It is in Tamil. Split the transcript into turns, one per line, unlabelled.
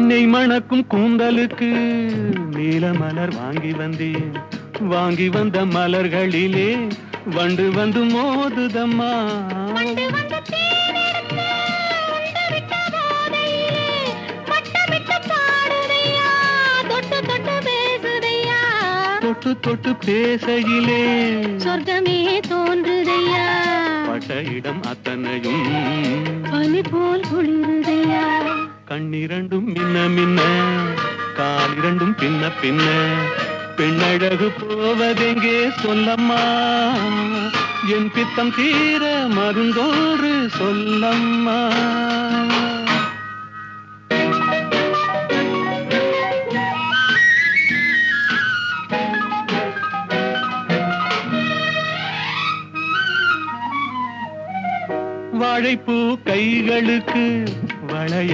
நெய் மணக்கும் கூந்தலுக்கு நீல மலர் வாங்கி வந்தேன். வாங்கி வந்த மலர்களிலே வண்டு வந்து மோதுதம்மா. தொட்டு தொட்டு பேசையிலே
சொர்க்கமே தோன்றுதையா.
பட்ட இடம் அத்தனையும்
பனி போல் குளிருதையா.
கண்ணிரண்டும் மின்ன மின்ன காலிரண்டும் பின்ன பின்ன பெண்ணழகு போவதெங்கே சொல்லம்மா. என் பித்தம் தீர மருந்தோறு சொல்லம்மா. வாழைப்பூ கைகளுக்கு வளைய